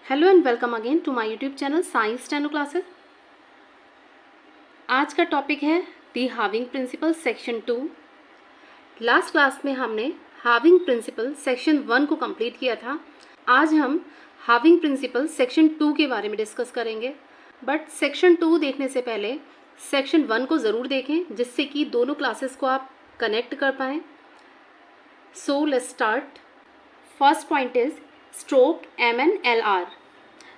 Hello and welcome again to my YouTube channel science steno classes. आज का topic है the halving principle section 2। Last class में हमने having principle section 1 को complete किया था। आज हम हाविंग प्रिंसिपल सेक्शन 2 के बारे में डिस्कस करेंगे। बट सेक्शन 2 देखने से पहले सेक्शन 1 को ज़रूर देखें, जिससे कि दोनों क्लासेस को आप कनेक्ट कर पाएँ। So let's start. First point is stroke MNLR.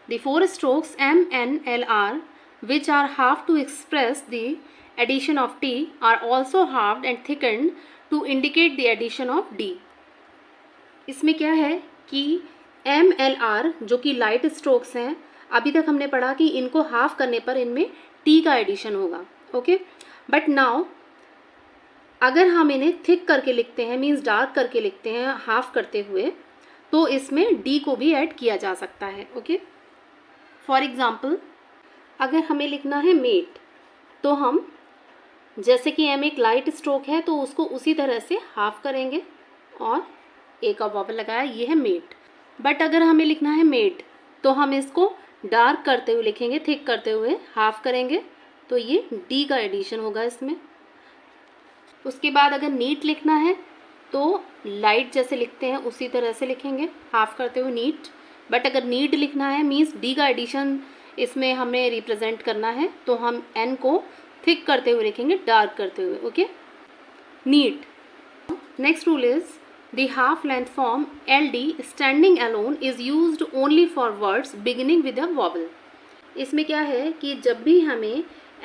The four strokes MNLR, which are halved to express the addition of T, are also halved and thickened to indicate the addition of D. इसमें क्या है कि MLR जो कि light strokes हैं, अभी तक हमने पढ़ा कि इनको हाफ करने पर इनमें T का एडिशन होगा। ओके, बट नाउ अगर हम इन्हें थिक करके लिखते हैं, मीन्स डार्क करके लिखते हैं हाफ करते हुए, तो इसमें D को भी ऐड किया जा सकता है। ओके, फॉर एग्ज़ाम्पल अगर हमें लिखना है मेट, तो हम जैसे कि M एक लाइट स्ट्रोक है तो उसको उसी तरह से हाफ करेंगे और A का वॉवल लगाया, ये है मेट। बट अगर हमें लिखना है मेट तो हम इसको डार्क करते हुए लिखेंगे, थिक करते हुए हाफ करेंगे, तो ये D का एडिशन होगा इसमें। उसके बाद अगर नीट लिखना है तो लाइट जैसे लिखते हैं उसी तरह से लिखेंगे, हाफ करते हुए नीट। बट अगर नीड लिखना है मीन्स D का एडिशन इसमें हमें रिप्रेजेंट करना है, तो हम N को थिक करते हुए लिखेंगे, डार्क करते हुए। Okay, neat. Next rule is the half length form LD standing alone is used only for words beginning with a vowel. इसमें क्या है कि जब भी हमें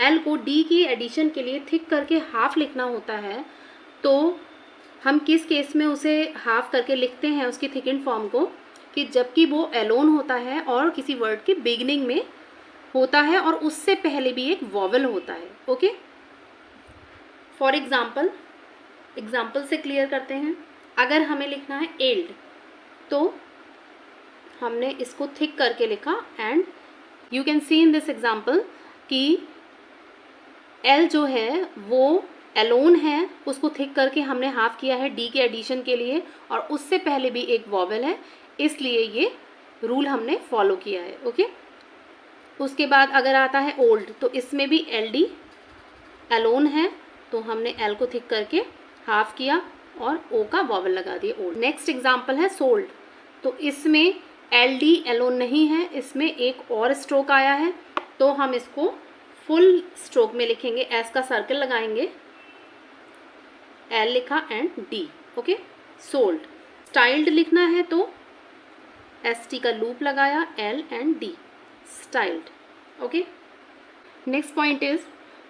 L को D की एडिशन के लिए थिक करके हाफ लिखना होता है, तो हम किस केस में उसे हाफ करके लिखते हैं उसकी थिकेंड फॉर्म को, कि जबकि वो एलोन होता है और किसी वर्ड के बिगिनिंग में होता है और उससे पहले भी एक वॉवल होता है। ओके, फॉर एग्जाम्पल से क्लियर करते हैं। अगर हमें लिखना है एल्ड, तो हमने इसको थिक करके लिखा, and you can see in this example कि एल जो है वो एलोन है, उसको थिक करके हमने हाफ किया है D के एडिशन के लिए, और उससे पहले भी एक वॉवल है, इसलिए ये रूल हमने फॉलो किया है। ओके, उसके बाद अगर आता है ओल्ड, तो इसमें भी LD एलोन है, तो हमने L को थिक करके हाफ किया और O का वॉवल लगा दिया, ओल्ड। नेक्स्ट एग्जाम्पल है सोल्ड, तो इसमें LD एलोन नहीं है, इसमें एक और स्ट्रोक आया है, तो हम इसको फुल स्ट्रोक में लिखेंगे, S का सर्कल लगाएंगे, L लिखा and D। Okay, sold. Styled लिखना है तो ST का लूप लगाया, L and D, styled. Okay, next point is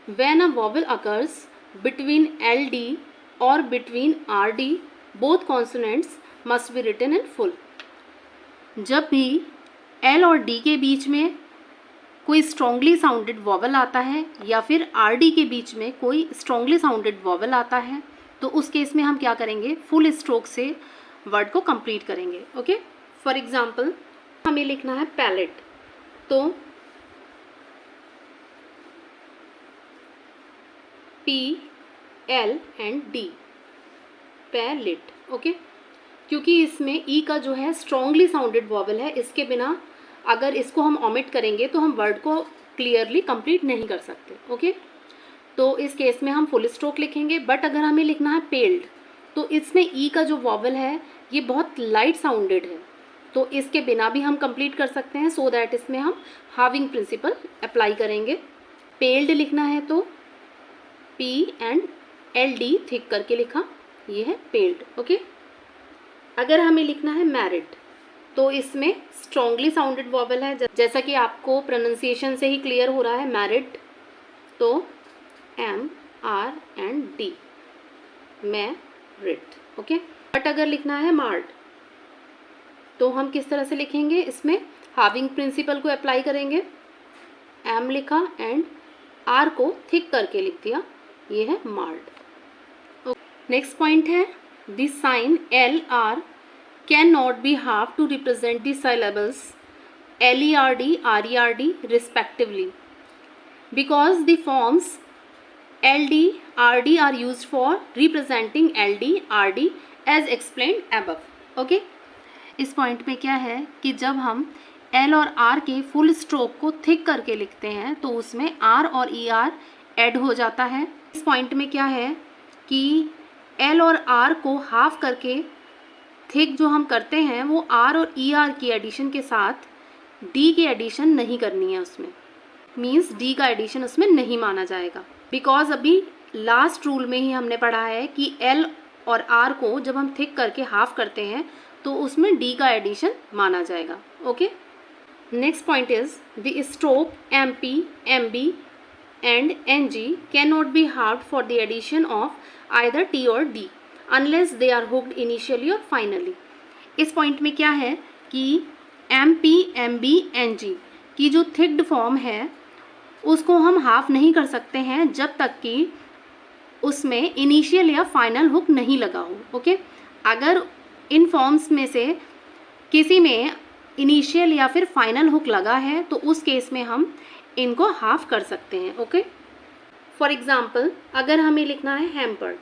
when a vowel occurs between LD और between RD, both consonants must be written in full. जब भी L और D के बीच में कोई स्ट्रॉन्गली साउंडेड वॉवल आता है या फिर RD के बीच में कोई स्ट्रॉन्गली साउंडेड वॉवल आता है, तो उस केस में हम क्या करेंगे, फुल स्ट्रोक से वर्ड को कंप्लीट करेंगे। ओके, फॉर एग्जांपल हमें लिखना है पैलेट, तो PL and D, pallet. Okay, क्योंकि इसमें E का जो है स्ट्रॉन्गली साउंडेड वॉवल है, इसके बिना अगर इसको हम ओमिट करेंगे तो हम वर्ड को क्लियरली कंप्लीट नहीं कर सकते। ओके, तो इस केस में हम फुल स्ट्रोक लिखेंगे। बट अगर हमें लिखना है पेल्ड, तो इसमें E का जो वॉवल है ये बहुत लाइट साउंडेड है, तो इसके बिना भी हम कंप्लीट कर सकते हैं, सो दैट इसमें हम हाविंग प्रिंसिपल अप्लाई करेंगे। पेल्ड लिखना है तो P एंड LD थिक करके लिखा, ये है पेल्ड। ओके, अगर हमें लिखना है मैरिड, तो इसमें स्ट्रॉन्गली साउंडेड वॉवल है, जैसा कि आपको प्रोनाउंसिएशन से ही क्लियर हो रहा है, मैरिड, तो M R and D, married. Okay, but अगर लिखना है मार्ड, तो हम किस तरह से लिखेंगे, इसमें हाविंग प्रिंसिपल को अप्लाई करेंगे, M लिखा एंड R को थिक करके लिख दिया, ये है मार्ड। नेक्स्ट पॉइंट है the sign LR can not be half to represent the syllables LERD RERD respectively, because the forms LD RD are used for representing LD RD as explained above. Okay, इस point पे क्या है कि जब हम L और are के full stroke को थिक करके लिखते हैं तो उसमें आर और ई आर ऐड हो जाता है। इस पॉइंट में क्या है कि एल और आर को हाफ करके थिक जो हम करते हैं वो आर और ई आर की एडिशन के साथ डी की एडिशन नहीं करनी है, उसमें मीन्स डी का एडिशन उसमें नहीं माना जाएगा। बिकॉज अभी लास्ट रूल में ही हमने पढ़ा है कि एल और आर को जब हम थिक करके हाफ करते हैं तो उसमें डी का एडिशन माना जाएगा। Okay, next point is the stroke M P, M B and N G can not be halved for the addition of either T और D unless they are hooked initially और finally. इस point में क्या है कि M P, M B, N G की जो थिक्ड form है उसको हम हाफ नहीं कर सकते हैं जब तक कि उसमें इनिशियल या फाइनल हुक नहीं लगा हो। ओके, अगर इन फॉर्म्स में से किसी में इनिशियल या फिर फाइनल हुक लगा है तो उस केस में हम इनको हाफ कर सकते हैं। ओके, फॉर एग्जाम्पल अगर हमें लिखना है हैम्पर्ड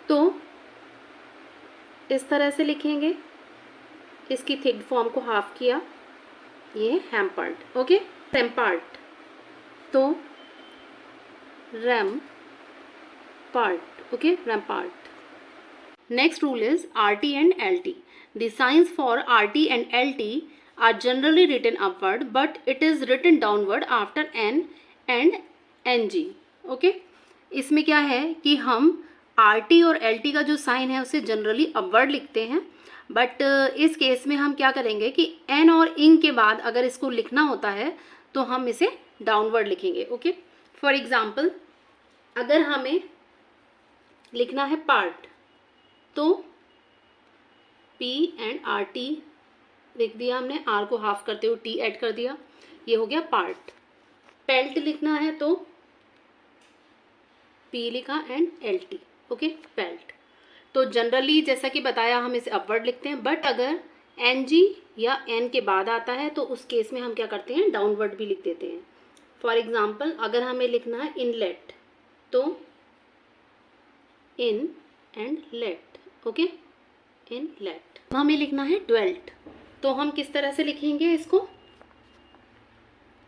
तो इस तरह से लिखेंगे, इसकी थिक फॉर्म को हाफ किया, ये हैम्पर्ड। ओके, रैम्पार्ट तो RAM part. Okay, rampart. Next rule is RT and LT. The signs for RT and LT are generally written upward, but it is written downward after N and NG. Okay, इसमें क्या है कि हम RT और LT का जो sign है उसे जनरली अपवर्ड लिखते हैं, बट इस केस में हम क्या करेंगे कि N और इंग के बाद अगर इसको लिखना होता है तो हम इसे डाउनवर्ड लिखेंगे। ओके, फॉर एग्जाम्पल अगर हमें लिखना है पार्ट तो P एंड RT लिख दिया हमने, R को हाफ करते हुए T ऐड कर दिया, ये हो गया पार्ट। पेल्ट लिखना है तो P लिखा एंड LT। Okay, peeled. तो जनरली जैसा कि बताया हम इसे अपवर्ड लिखते हैं, बट अगर NG या N के बाद आता है तो उस केस में हम क्या करते हैं, डाउनवर्ड भी लिख देते हैं। फॉर एग्जाम्पल अगर हमें लिखना है इनलेट तो in and let. Okay, inlet. हमें लिखना है ड्वेल्ट तो हम किस तरह से लिखेंगे इसको,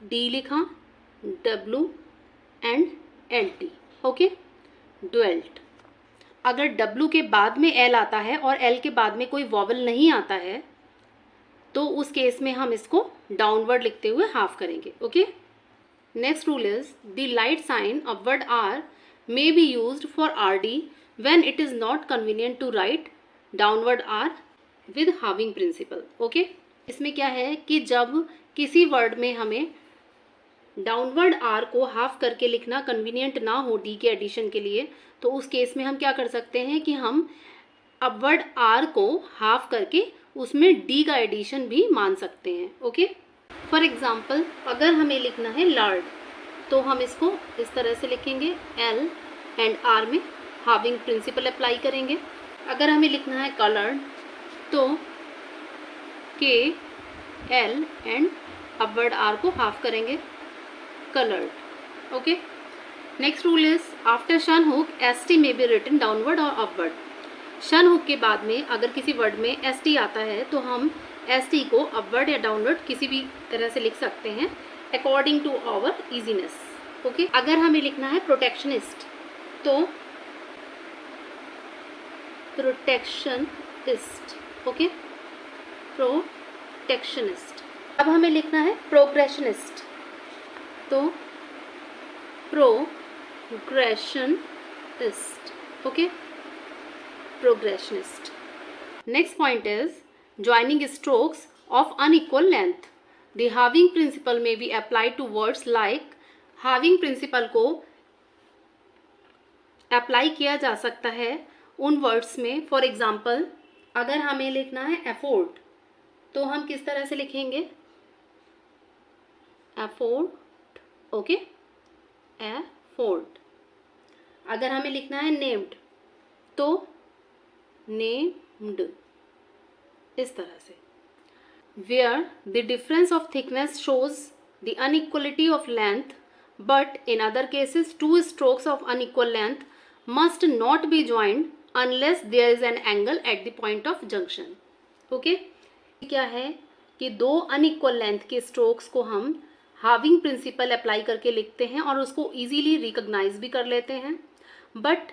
डी लिखा, W and LT। Okay, dwelt. अगर W के बाद में L आता है और L के बाद में कोई वॉवल नहीं आता है तो उस केस में हम इसको डाउनवर्ड लिखते हुए हाफ करेंगे। Okay, next rule is the light sign upward R may be used for RD when it is not convenient to write downward R with halving principle. Okay, इसमें क्या है कि जब किसी वर्ड में हमें डाउनवर्ड R को हाफ करके लिखना कन्वीनियंट ना हो D के एडिशन के लिए तो उस केस में हम क्या कर सकते हैं कि हम अपवर्ड R को हाफ करके उसमें D का एडिशन भी मान सकते हैं। ओके, फॉर एग्जाम्पल अगर हमें लिखना है लार्ड तो हम इसको इस तरह से लिखेंगे, L एंड R में हाविंग प्रिंसिपल अप्लाई करेंगे। अगर हमें लिखना है कलर्ड तो K, L and upward R को हाफ करेंगे, coloured. Okay, next rule is after शन हुक ST में बी रिटन डाउनवर्ड और अपवर्ड। शन हुक के बाद में अगर किसी वर्ड में ST आता है तो हम ST को अपवर्ड या डाउनवर्ड किसी भी तरह से लिख सकते हैं according to our easiness. Okay, अगर हमें लिखना है प्रोटेक्शनिस्ट तो प्रोटेक्शनिस्ट। Okay, protectionist. अब हमें लिखना है प्रोग्रेशनिस्ट तो progressionist. Okay, progressionist. Next point is joining strokes of unequal length. The halving principle may be applied to words like halving principle को अप्लाई किया जा सकता है उन वर्ड्स में, फॉर एग्जाम्पल अगर हमें लिखना है अफोर्ड तो हम किस तरह से लिखेंगे, अफोर्ड। Okay, afford. अगर हमें लिखना है नेम्ड तो नेम्ड, इस तरह से। Where the difference of thickness shows the inequality of length, but in other cases two strokes of unequal length must not be joined unless there is an angle at the point of junction. Okay, क्या है कि दो unequal length के strokes को हम having principal apply करके लिखते हैं और उसको इजीली रिकॉग्नाइज भी कर लेते हैं। बट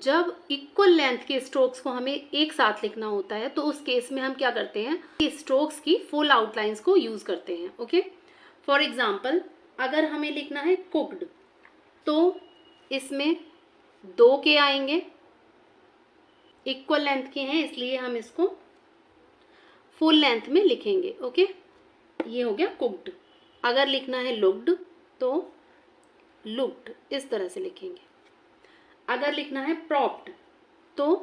जब इक्वल लेंथ के स्ट्रोक्स को हमें एक साथ लिखना होता है तो उस केस में हम क्या करते हैं कि स्ट्रोक्स की फुल आउटलाइंस को यूज करते हैं। ओके, फॉर एग्जाम्पल अगर हमें लिखना है कुक्ड तो इसमें 2 के आएंगे, इक्वल लेंथ के हैं इसलिए हम इसको फुल लेंथ में लिखेंगे। ओके, ये हो गया कुक्ड। अगर लिखना है लुक्ड तो लुक्ड इस तरह से लिखेंगे। अगर लिखना है प्रॉप्ड तो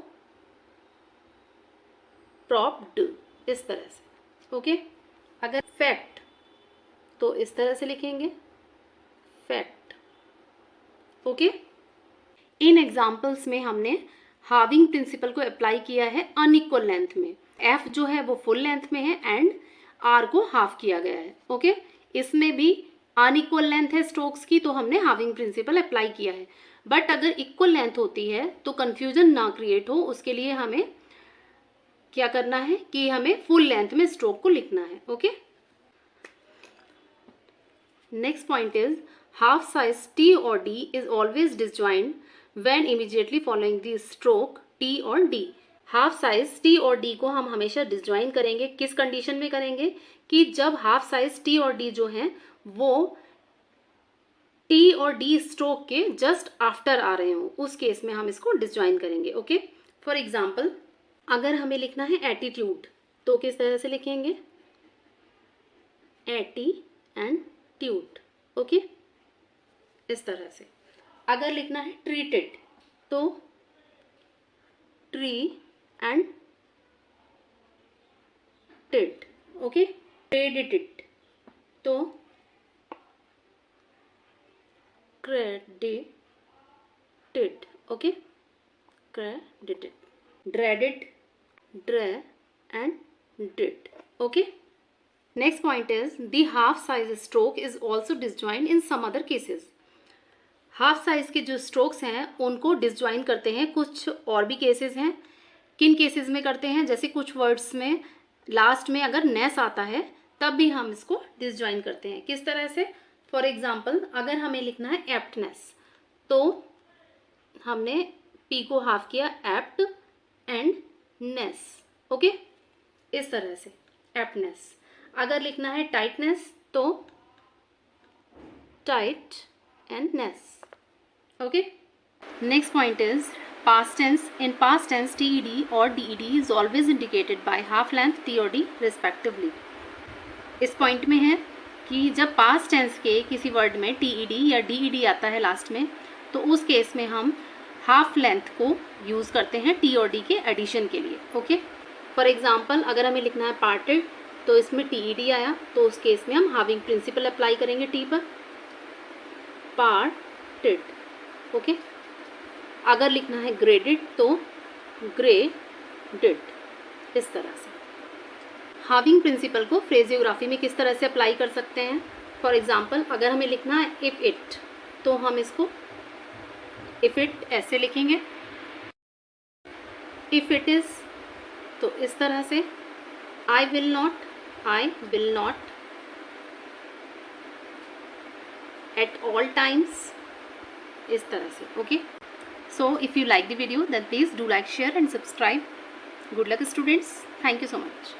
प्रॉप्ड इस तरह से। ओके, अगर फैक्ट तो इस तरह से लिखेंगे फैक्ट। ओके, इन एग्जाम्पल्स में हमने हाविंग प्रिंसिपल को अप्लाई किया है अनइक्वल लेंथ में। एफ जो है वो फुल लेंथ में है एंड आर को हाफ किया गया है। ओके, इसमें भी अनइक्वल लेंथ है स्ट्रोक्स की तो हमने हाविंग प्रिंसिपल अप्लाई किया है। बट अगर इक्वल लेंथ होती है तो कंफ्यूजन ना क्रिएट हो उसके लिए हमें क्या करना है कि हमें फुल लेंथ में स्ट्रोक को लिखना है। Okay, next point is half size T और D is always disjoint when immediately following the stroke T और डी। हाफ साइज टी और डी को हम हमेशा डिसजॉइन करेंगे। किस कंडीशन में करेंगे कि जब हाफ साइज टी और डी जो हैं वो टी और डी स्ट्रोक के जस्ट आफ्टर आ रहे हो, उस केस में हम इसको डिसजॉइन करेंगे। ओके, फॉर एग्जाम्पल अगर हमें लिखना है एटीट्यूड तो किस तरह से लिखेंगे एटी एंड ट्यूड। ओके, इस तरह से। अगर लिखना है ट्रीटेड तो ट्री एंड टिड। ओके, क्रेडिटेड तो credited। Okay, credited। dreaded dre and did। Okay, next point is the half size stroke is also disjoint in some other cases। Half size के जो स्ट्रोक्स हैं उनको डिसजॉइन करते हैं कुछ और भी केसेस हैं। किन केसेस में करते हैं, जैसे कुछ वर्ड्स में लास्ट में अगर नेस आता है तब भी हम इसको डिसजॉइन करते हैं। किस तरह से, फॉर एग्जाम्पल अगर हमें लिखना है एप्टनेस तो हमने पी को हाफ किया एप्ट एंड नेस। ओके, इस तरह से एप्टनेस। अगर लिखना है टाइटनेस तो tight and ness. Okay, next point is past tense. In past tense TED और DED is always indicated by half length T और डी रिस्पेक्टिवली। इस पॉइंट में है कि जब पास्ट टेंस के किसी वर्ड में टीईडी या डीईडी आता है लास्ट में तो उस केस में हम हाफ लेंथ को यूज़ करते हैं टी और डी के एडिशन के लिए। ओके, फॉर एग्जांपल अगर हमें लिखना है पार्टेड तो इसमें टीईडी आया तो उस केस में हम हाविंग प्रिंसिपल अप्लाई करेंगे टी पर, पार्टेड। ओके, अगर लिखना है ग्रेडेड तो ग्रेडेड, इस तरह से। हाविंग प्रिंसिपल को फ्रेजियोग्राफी में किस तरह से अप्लाई कर सकते हैं, फॉर एग्जाम्पल अगर हमें लिखना है इफ़ इट तो हम इसको इफ़ इट ऐसे लिखेंगे, इफ़ इट इज़ तो इस तरह से, I will not at all times, इस तरह से। Okay, so if you like the video then please do like, share and subscribe. Good luck students. Thank you so much.